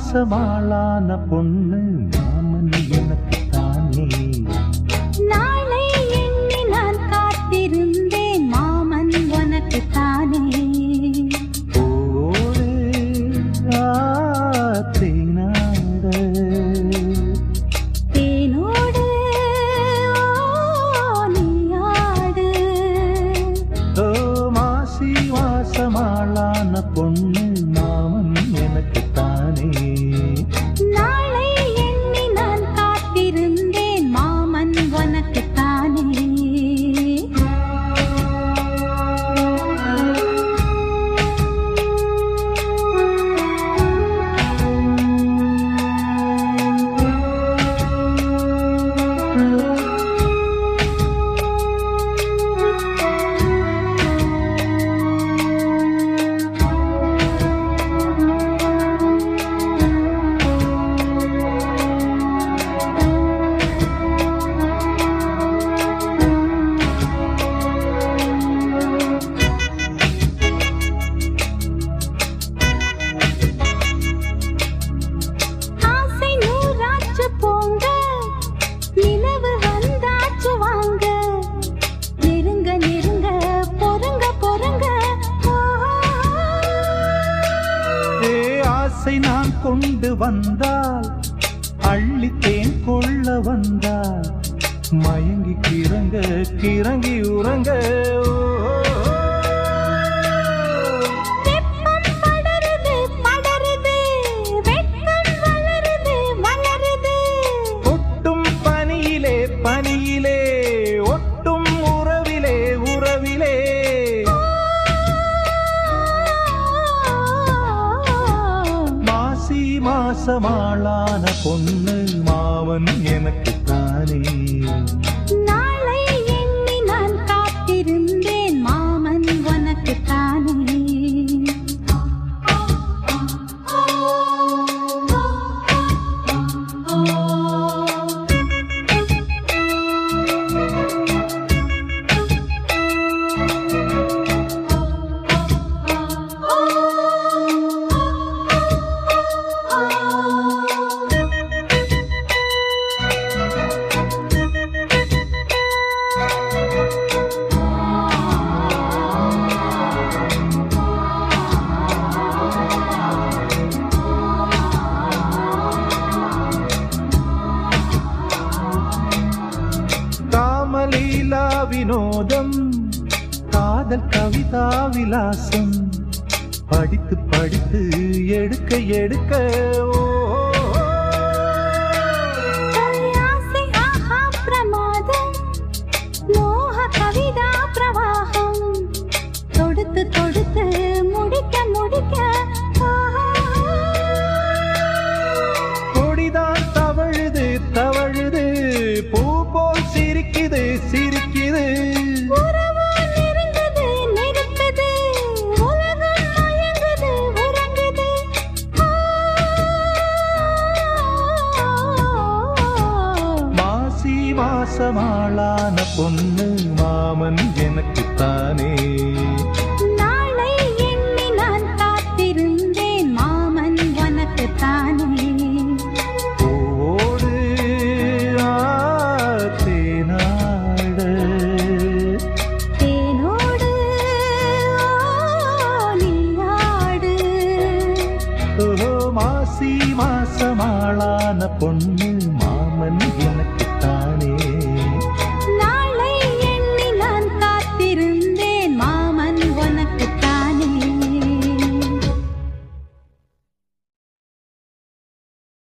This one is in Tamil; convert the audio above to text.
மாசமாளான பொண்ணு மாமன் எனக்கு தானே. நாளை எண்ணி நான் காத்திருந்தேன் மாமன் உனக்கு தானே. ஓடு தேனாட தேனோடு நீயாடு. ஓ மாசி மாசமாளான பொண்ணு மாமன் எனக்கு தானே. நாளை எண்ணி நான் காத்திருந்தேன் மாமன் உனக்கு தானே. ஆசை நூறாச்சு போங்க, நிலவு வந்தாச்சு வாங்க. நெருங்க நெருங்க பொறுங்க பொறுங்க. ஏ ஆசை நான் கொண்டு வந்தால் அள்ளித்தேன் கொள்ள வந்தால் மயங்கி கிறங்க கிறங்கி உறங்க. வெப்பம் படருது படருது, வெட்கம் வளருது வளருது. ஒட்டும் பனியிலே பனியிலே ஒட்டும் உறவிலே உறவிலே. மாசி மாசமாளான பொண்ணு மாவன் எனக்கு தானே. நாளை எண்ணி நான் காத்திருந்தேன் மாமன் உனக்கு தானே. காமலீலா வினோதம் காதல் கவிதா விலாசம் படித்து படித்து எடுக்க எடுக்க. ஓ ஆசை ஆஹா பிரமாதம், மோக கவிதா பிரவாகம். தொடுத்து தொடுத்து முடிக்க முடிக்க. கொடிதான் தவழுது தவழுது பூ போல் சிரிக்குது சிரிக்குது. உறவு நெருங்குது நெருக்குது, உலகம் மயங்குது உறங்குது. மாசி மாசமாளான பொண்ணு மாமன் எனக்கு தானே. நாளை எண்ணி நான் காத்திருந்தேன் மாமன் உனக்கு தானே. ஓடு தேனாட தேனோடு நீயாடு. ஓ மாசி மாசமாளான பொண்ணு மாமன் எனக்கு